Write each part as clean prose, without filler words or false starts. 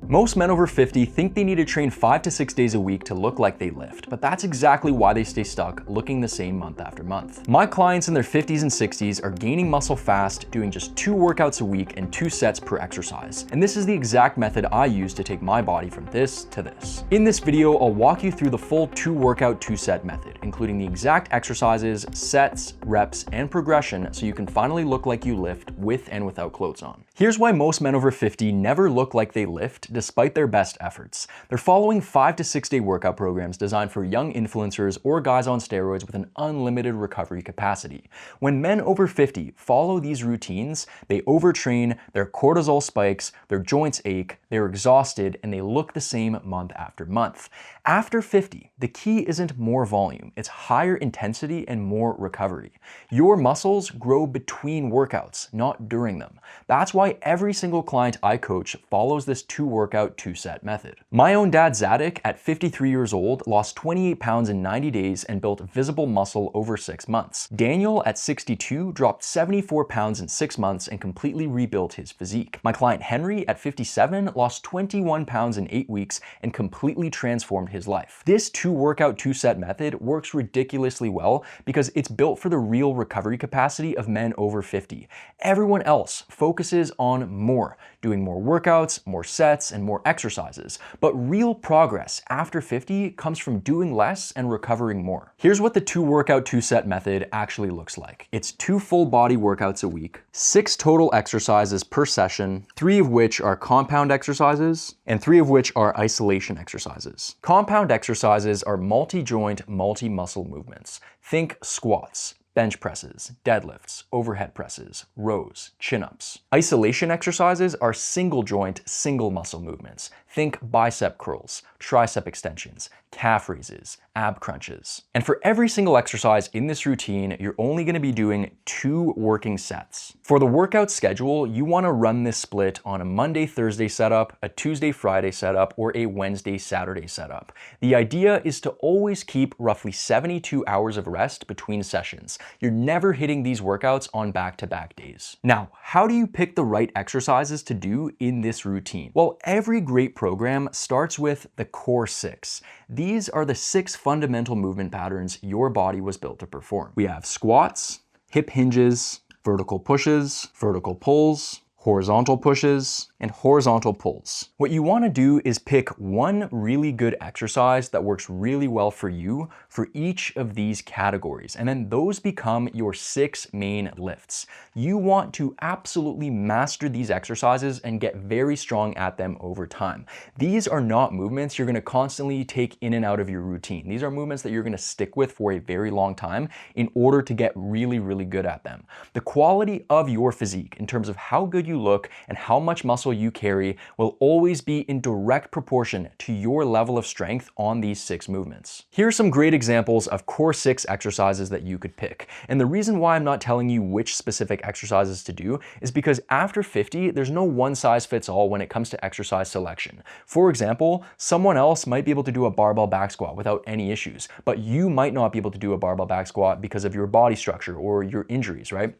Most men over 50 think they need to train 5 to 6 days a week to look like they lift, but that's exactly why they stay stuck looking the same month after month. My clients in their 50s and 60s are gaining muscle fast, doing just 2 workouts a week and 2 sets per exercise. And this is the exact method I use to take my body from this to this. In this video, I'll walk you through the full 2 workout 2 set method, including the exact exercises, sets, reps, and progression so you can finally look like you lift with and without clothes on. Here's why most men over 50 never look like they lift despite their best efforts. They're following 5 to 6 day workout programs designed for young influencers or guys on steroids with an unlimited recovery capacity. When men over 50 follow these routines, they overtrain, their cortisol spikes, their joints ache, they're exhausted, and they look the same month after month. After 50, the key isn't more volume, it's higher intensity and more recovery. Your muscles grow between workouts, not during them. That's why every single client I coach follows this 2 workout 2 set method. My own dad Zadok, at 53 years old, lost 28 pounds in 90 days and built visible muscle over 6 months. Daniel, at 62, dropped 74 pounds in 6 months and completely rebuilt his physique. My client Henry, at 57, lost 21 pounds in 8 weeks and completely transformed his life. This 2 workout 2 set method works ridiculously well because it's built for the real recovery capacity of men over 50. Everyone else focuses on more, doing more workouts, more sets, and more exercises. But real progress after 50 comes from doing less and recovering more. Here's what the 2 workout 2 set method actually looks like. It's 2 full body workouts a week, 6 total exercises per session, 3 of which are compound exercises, and 3 of which are isolation exercises. Compound exercises are multi-joint, multi-muscle movements. Think squats, bench presses, deadlifts, overhead presses, rows, chin-ups. Isolation exercises are single joint, single muscle movements. Think bicep curls, tricep extensions, calf raises, ab crunches. And for every single exercise in this routine, you're only going to be doing 2 working sets. For the workout schedule, you want to run this split on a Monday-Thursday setup, a Tuesday-Friday setup, or a Wednesday-Saturday setup. The idea is to always keep roughly 72 hours of rest between sessions. You're never hitting these workouts on back-to-back days. Now, how do you pick the right exercises to do in this routine? Well, every great program starts with the core 6. These are the 6 fundamental movement patterns your body was built to perform. We have squats, hip hinges, vertical pushes, vertical pulls, horizontal pushes, and horizontal pulls. What you want to do is pick one really good exercise that works really well for you for each of these categories, and then those become your 6 main lifts. You want to absolutely master these exercises and get very strong at them over time. These are not movements you're going to constantly take in and out of your routine. These are movements that you're going to stick with for a very long time in order to get really, really good at them. The quality of your physique in terms of how good you look and how much muscle you carry will always be in direct proportion to your level of strength on these 6 movements. Here are some great examples of core 6 exercises that you could pick. And the reason why I'm not telling you which specific exercises to do is because after 50, there's no one size fits all when it comes to exercise selection. For example, someone else might be able to do a barbell back squat without any issues, but you might not be able to do a barbell back squat because of your body structure or your injuries, right?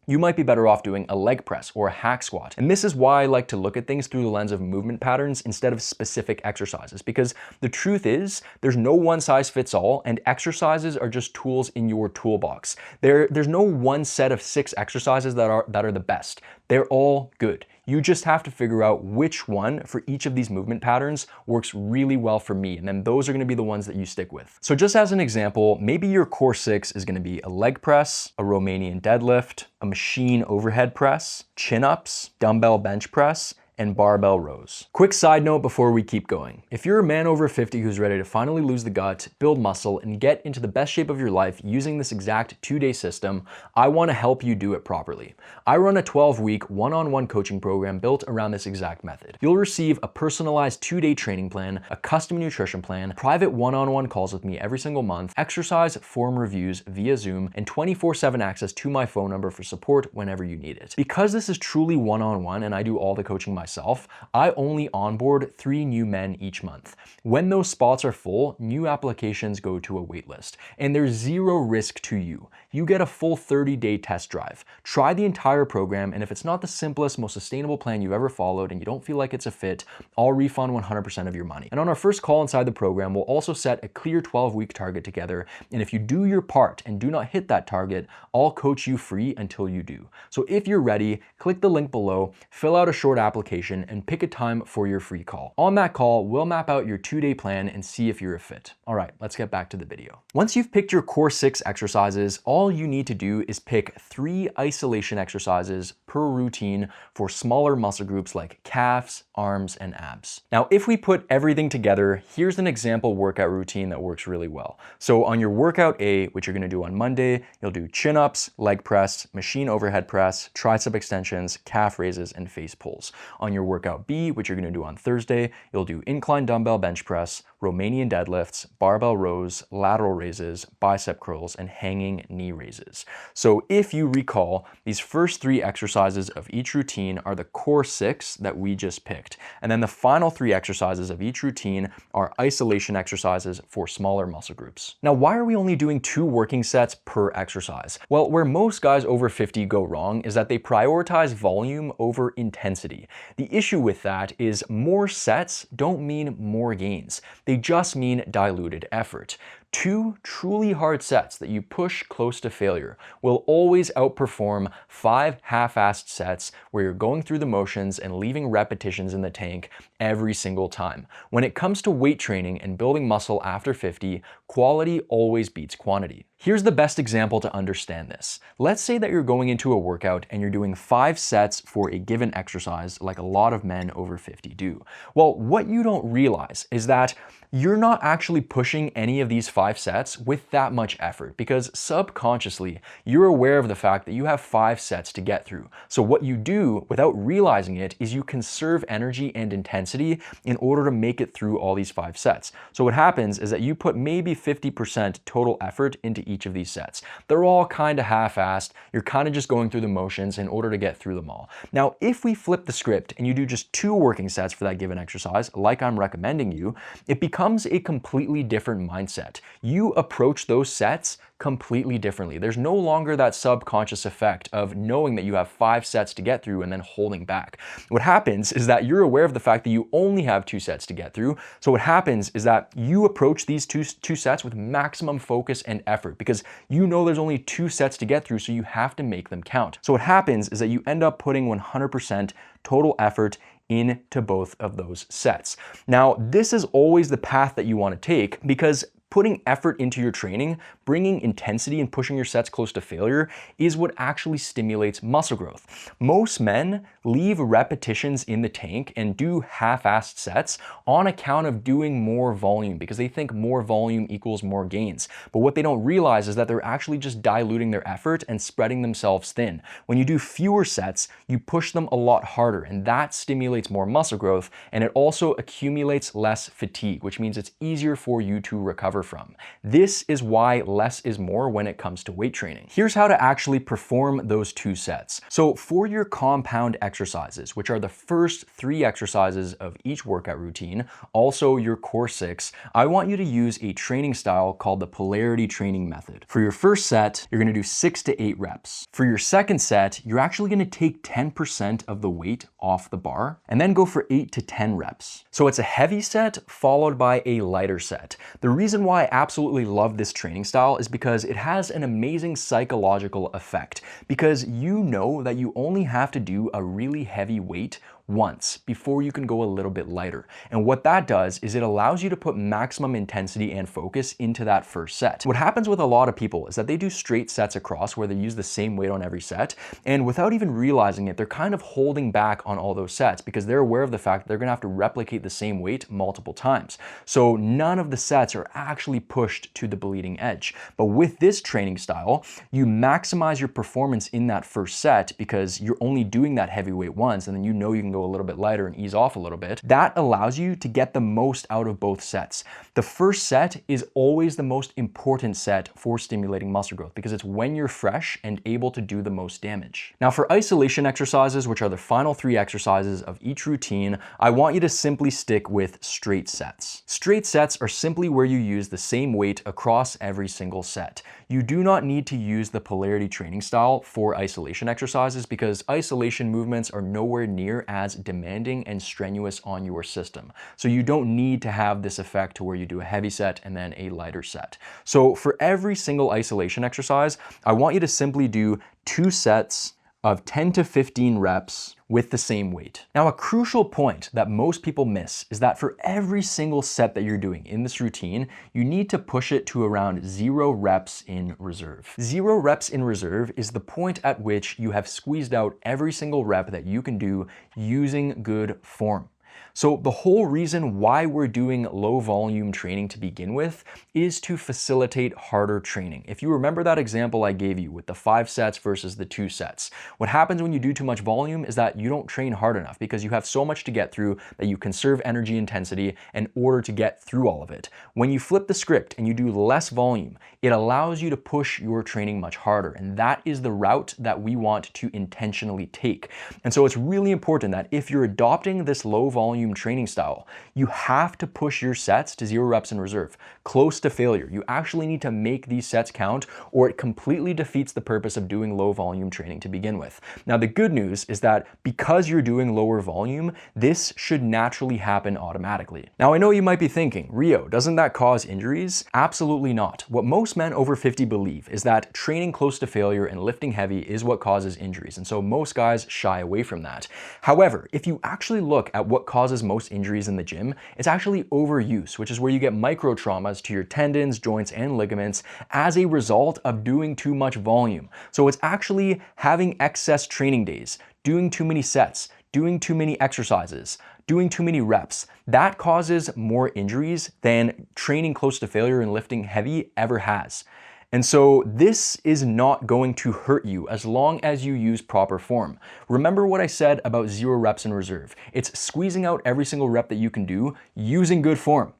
You might be better off doing a leg press or a hack squat. And this is why I like to look at things through the lens of movement patterns instead of specific exercises, because the truth is there's no one size fits all, and exercises are just tools in your toolbox. There's no one set of 6 exercises that are the best. They're all good. You just have to figure out which one for each of these movement patterns works really well for me, and then those are going to be the ones that you stick with. So just as an example, maybe your core 6 is going to be a leg press, a Romanian deadlift, a machine overhead press, chin-ups, dumbbell bench press, and barbell rows. Quick side note before we keep going. If you're a man over 50 who's ready to finally lose the gut, build muscle, and get into the best shape of your life using this exact 2-day system, I want to help you do it properly. I run a 12-week one-on-one coaching program built around this exact method. You'll receive a personalized 2-day training plan, a custom nutrition plan, private one-on-one calls with me every single month, exercise form reviews via Zoom, and 24/7 access to my phone number for support whenever you need it. Because this is truly one-on-one and I do all the coaching myself, myself, I only onboard 3 new men each month. When those spots are full, new applications go to a wait list, and there's zero risk to you. You get a full 30-day test drive. Try the entire program, and if it's not the simplest, most sustainable plan you've ever followed and you don't feel like it's a fit, I'll refund 100% of your money. And on our first call inside the program, we'll also set a clear 12-week target together, and if you do your part and do not hit that target, I'll coach you free until you do. So if you're ready, click the link below, fill out a short application, and pick a time for your free call. On that call, we'll map out your 2-day plan and see if you're a fit. All right, let's get back to the video. Once you've picked your core 6 exercises, all you need to do is pick 3 isolation exercises per routine for smaller muscle groups like calves, arms, and abs. Now, if we put everything together, here's an example workout routine that works really well. So on your workout A, which you're gonna do on Monday, you'll do chin-ups, leg press, machine overhead press, tricep extensions, calf raises, and face pulls. On your workout B, which you're gonna do on Thursday, you'll do incline dumbbell bench press, Romanian deadlifts, barbell rows, lateral raises, bicep curls, and hanging knee raises. So if you recall, these first 3 exercises of each routine are the core 6 that we just picked. And then the final 3 exercises of each routine are isolation exercises for smaller muscle groups. Now, why are we only doing 2 working sets per exercise? Well, where most guys over 50 go wrong is that they prioritize volume over intensity. The issue with that is more sets don't mean more gains. They just mean diluted effort. 2 truly hard sets that you push close to failure will always outperform 5 half-assed sets where you're going through the motions and leaving repetitions in the tank every single time. When it comes to weight training and building muscle after 50, quality always beats quantity. Here's the best example to understand this. Let's say that you're going into a workout and you're doing 5 sets for a given exercise like a lot of men over 50 do. Well, what you don't realize is that you're not actually pushing any of these 5 sets with that much effort because subconsciously you're aware of the fact that you have 5 sets to get through. So what you do without realizing it is you conserve energy and intensity in order to make it through all these 5 sets. So what happens is that you put maybe 50% total effort into each of these sets. They're all kind of half-assed. You're kind of just going through the motions in order to get through them all. Now, if we flip the script and you do just 2 working sets for that given exercise, like I'm recommending you, it becomes a completely different mindset. You approach those sets completely differently. There's no longer that subconscious effect of knowing that you have 5 sets to get through and then holding back. What happens is that you're aware of the fact that you only have 2 sets to get through. So what happens is that you approach these two sets with maximum focus and effort because you know there's only 2 sets to get through, so you have to make them count. So what happens is that you end up putting 100% total effort into both of those sets. Now, this is always the path that you want to take because putting effort into your training, bringing intensity and pushing your sets close to failure is what actually stimulates muscle growth. Most men leave repetitions in the tank and do half-assed sets on account of doing more volume because they think more volume equals more gains. But what they don't realize is that they're actually just diluting their effort and spreading themselves thin. When you do fewer sets, you push them a lot harder, and that stimulates more muscle growth, and it also accumulates less fatigue, which means it's easier for you to recover from. This is why less is more when it comes to weight training. Here's how to actually perform those 2 sets. So for your compound exercises, which are the first 3 exercises of each workout routine, also your core 6, I want you to use a training style called the Polarity training method. For your first set, you're gonna do 6 to 8 reps. For your second set, you're actually gonna take 10% of the weight off the bar and then go for 8 to 10 reps. So it's a heavy set followed by a lighter set. The reason why I absolutely love this training style is because it has an amazing psychological effect, because you know that you only have to do a really heavy weight once before you can go a little bit lighter. And what that does is it allows you to put maximum intensity and focus into that first set. What happens with a lot of people is that they do straight sets across where they use the same weight on every set, and without even realizing it, they're kind of holding back on all those sets because they're aware of the fact that they're gonna have to replicate the same weight multiple times. So none of the sets are actually pushed to the bleeding edge. But with this training style, you maximize your performance in that first set because you're only doing that heavy weight once, and then you know you can go a little bit lighter and ease off a little bit, that allows you to get the most out of both sets. The first set is always the most important set for stimulating muscle growth because it's when you're fresh and able to do the most damage. Now for isolation exercises, which are the final 3 exercises of each routine, I want you to simply stick with straight sets. Straight sets are simply where you use the same weight across every single set. You do not need to use the Polarity training style for isolation exercises because isolation movements are nowhere near as demanding and strenuous on your system. So you don't need to have this effect to where you do a heavy set and then a lighter set. So for every single isolation exercise, I want you to simply do 2 sets of 10 to 15 reps with the same weight. Now, a crucial point that most people miss is that for every single set that you're doing in this routine, you need to push it to around 0 reps in reserve. 0 reps in reserve is the point at which you have squeezed out every single rep that you can do using good form. So the whole reason why we're doing low volume training to begin with is to facilitate harder training. If you remember that example I gave you with the 5 sets versus the 2 sets, what happens when you do too much volume is that you don't train hard enough because you have so much to get through that you conserve energy intensity in order to get through all of it. When you flip the script and you do less volume, it allows you to push your training much harder, and that is the route that we want to intentionally take. And so it's really important that if you're adopting this low volume training style, you have to push your sets to 0 reps in reserve, close to failure. You actually need to make these sets count or it completely defeats the purpose of doing low volume training to begin with. Now, the good news is that because you're doing lower volume, this should naturally happen automatically. Now, I know you might be thinking, Rio, doesn't that cause injuries? Absolutely not. What most men over 50 believe is that training close to failure and lifting heavy is what causes injuries, and so most guys shy away from that. However, if you actually look at what causes most injuries in the gym, it's actually overuse, which is where you get micro traumas to your tendons, joints, and ligaments as a result of doing too much volume. So it's actually having excess training days, doing too many sets, doing too many exercises, doing too many reps. That causes more injuries than training close to failure and lifting heavy ever has. And so this is not going to hurt you as long as you use proper form. Remember what I said about 0 reps in reserve. It's squeezing out every single rep that you can do using good form.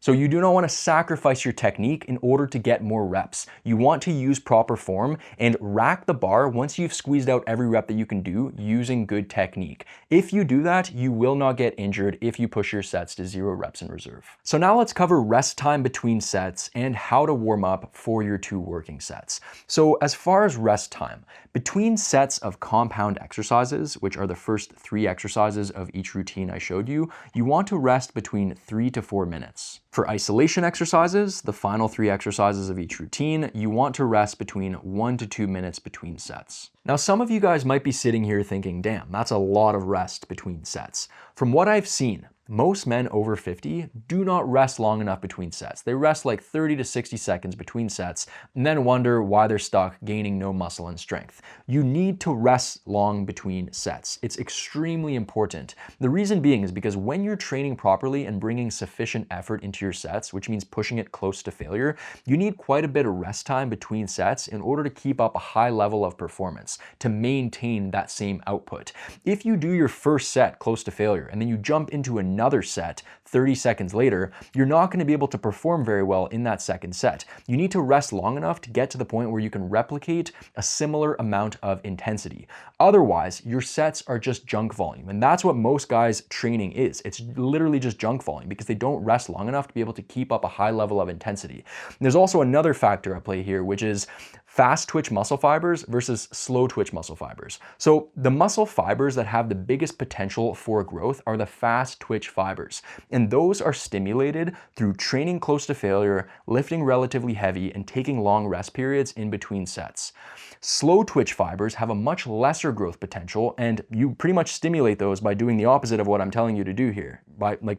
So you do not want to sacrifice your technique in order to get more reps. You want to use proper form and rack the bar once you've squeezed out every rep that you can do using good technique. If you do that, you will not get injured if you push your sets to 0 reps in reserve. So now let's cover rest time between sets and how to warm up for your 2 working sets. So as far as rest time, between sets of compound exercises, which are the first 3 exercises of each routine I showed you, you want to rest between 3 to 4 minutes. For isolation exercises, the final 3 exercises of each routine, you want to rest between 1 to 2 minutes between sets. Now, some of you guys might be sitting here thinking, damn, that's a lot of rest between sets. From what I've seen, most men over 50 do not rest long enough between sets. They rest like 30 to 60 seconds between sets and then wonder why they're stuck gaining no muscle and strength. You need to rest long between sets. It's extremely important. The reason being is because when you're training properly and bringing sufficient effort into your sets, which means pushing it close to failure, you need quite a bit of rest time between sets in order to keep up a high level of performance, to maintain that same output. If you do your first set close to failure and then you jump into another set 30 seconds later, you're not going to be able to perform very well in that second set. You need to rest long enough to get to the point where you can replicate a similar amount of intensity. Otherwise, your sets are just junk volume, and that's what most guys' training is. It's literally just junk volume because they don't rest long enough to be able to keep up a high level of intensity. There's also another factor at play here, which is fast twitch muscle fibers versus slow twitch muscle fibers. So the muscle fibers that have the biggest potential for growth are the fast twitch fibers. And those are stimulated through training close to failure, lifting relatively heavy, and taking long rest periods in between sets. Slow twitch fibers have a much lesser growth potential, and you pretty much stimulate those by doing the opposite of what I'm telling you to do here.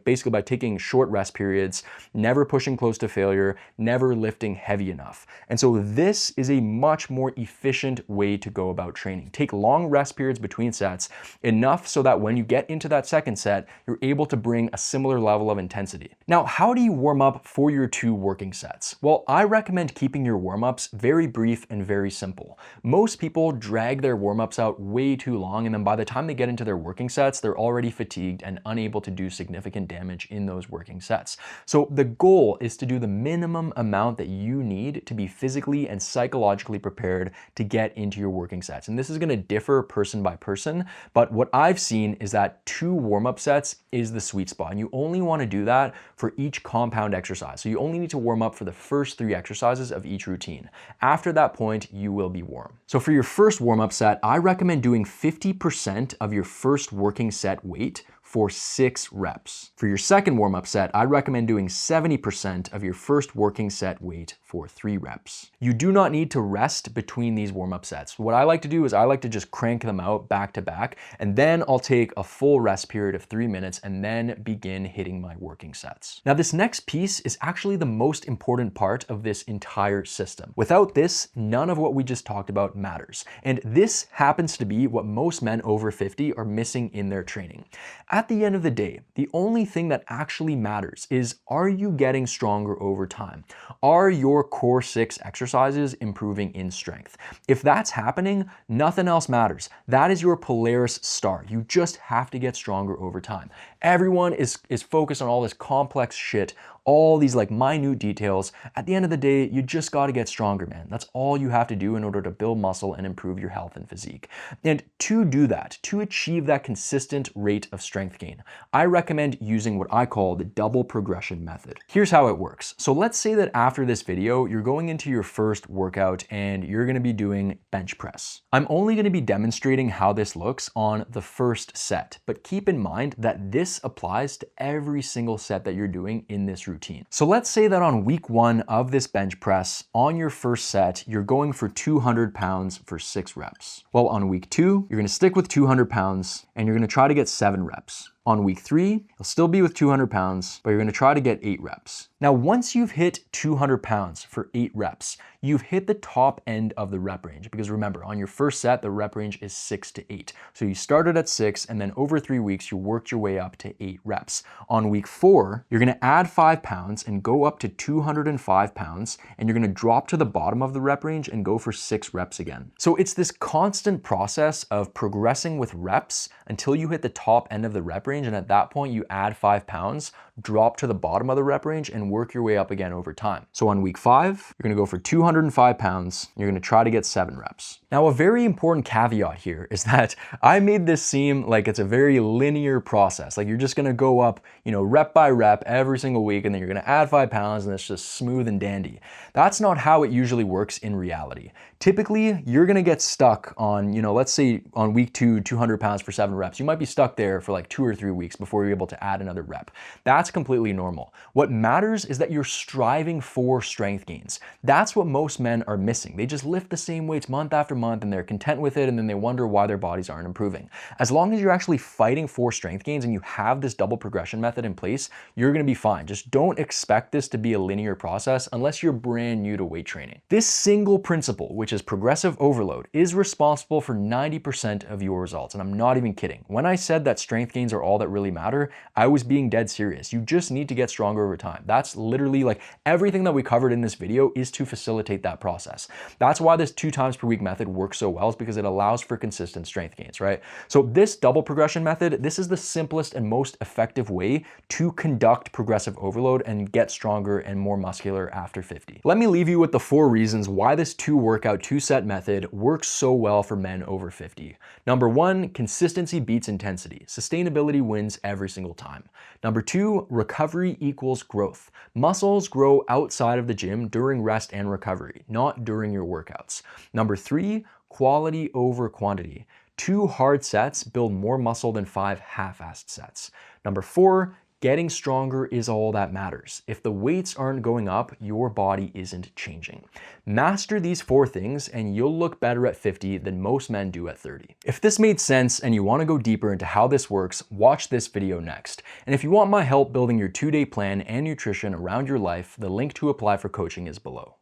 Basically by taking short rest periods, never pushing close to failure, never lifting heavy enough. And so this is a much more efficient way to go about training. Take long rest periods between sets, enough so that when you get into that second set, you're able to bring a similar level of intensity. Now, how do you warm up for your 2 working sets? Well, I recommend keeping your warm-ups very brief and very simple. Most people drag their warm-ups out way too long, and then by the time they get into their working sets, they're already fatigued and unable to do significant damage in those working sets. So the goal is to do the minimum amount that you need to be physically and psychologically prepared to get into your working sets. And this is going to differ person by person, but what I've seen is that 2 warm-up sets is the sweet spot, and you only want to do that for each compound exercise. So you only need to warm up for the first 3 exercises of each routine. After that point, you will be warm. So for your first warm-up set, I recommend doing 50% of your first working set weight for 6 reps. For your second warm-up set, I recommend doing 70% of your first working set weight for 3 reps. You do not need to rest between these warm-up sets. What I like to do is I like to just crank them out back to back, and then I'll take a full rest period of 3 minutes and then begin hitting my working sets. Now, this next piece is actually the most important part of this entire system. Without this, none of what we just talked about matters. And this happens to be what most men over 50 are missing in their training. At the end of the day, the only thing that actually matters is, are you getting stronger over time? Are your core 6 exercises improving in strength? If that's happening, nothing else matters. That is your Polaris star. You just have to get stronger over time. Everyone is focused on all this complex shit, all these like minute details. At the end of the day, you just got to get stronger, man. That's all you have to do in order to build muscle and improve your health and physique. And to do that, to achieve that consistent rate of strength gain, I recommend using what I call the double progression method. Here's how it works. So let's say that after this video, you're going into your first workout and you're going to be doing bench press. I'm only going to be demonstrating how this looks on the first set, but keep in mind that this applies to every single set that you're doing in this routine. So let's say that on week 1 of this bench press, on your first set, you're going for 200 pounds for 6 reps. Well, on week 2, you're going to stick with 200 pounds and you're going to try to get 7 reps. On week 3, you'll still be with 200 pounds, but you're going to try to get 8 reps. Now, once you've hit 200 pounds for 8 reps, you've hit the top end of the rep range, because remember, on your first set, the rep range is 6 to 8. So you started at 6, and then over 3 weeks, you worked your way up to 8 reps. On week 4, you're going to add 5 pounds and go up to 205 pounds, and you're going to drop to the bottom of the rep range and go for 6 reps again. So it's this constant process of progressing with reps until you hit the top end of the rep range, and at that point, you add 5 pounds, drop to the bottom of the rep range, and work your way up again over time. So on week 5, you're going to go for 205 pounds. You're going to try to get 7 reps. Now, a very important caveat here is that I made this seem like it's a very linear process. Like you're just going to go up, rep by rep every single week, and then you're going to add 5 pounds, and it's just smooth and dandy. That's not how it usually works in reality. Typically, you're going to get stuck on, let's say on week 2, 200 pounds for 7 reps. You might be stuck there for like 2 or 3 weeks before you're able to add another rep. That's completely normal. What matters is that you're striving for strength gains. That's what most men are missing. They just lift the same weights month after month and they're content with it, and then they wonder why their bodies aren't improving. As long as you're actually fighting for strength gains and you have this double progression method in place, you're going to be fine. Just don't expect this to be a linear process unless you're brand new to weight training. This single principle, which is progressive overload, is responsible for 90% of your results. And I'm not even kidding. When I said that strength gains are all that really matter, I was being dead serious. You just need to get stronger over time. That's literally like everything that we covered in this video is to facilitate that process. That's why this 2 times per week method works so well, is because it allows for consistent strength gains, right? So this double progression method, this is the simplest and most effective way to conduct progressive overload and get stronger and more muscular after 50. Let me leave you with the 4 reasons why this 2 workout, 2 set method works so well for men over 50. Number 1, consistency beats intensity. Sustainability wins every single time. Number 2, recovery equals growth. Muscles grow outside of the gym during rest and recovery, not during your workouts. Number 3, quality over quantity. 2 hard sets build more muscle than 5 half-assed sets. Number 4, getting stronger is all that matters. If the weights aren't going up, your body isn't changing. Master these 4 things and you'll look better at 50 than most men do at 30. If this made sense and you want to go deeper into how this works, watch this video next. And if you want my help building your 2-day plan and nutrition around your life, the link to apply for coaching is below.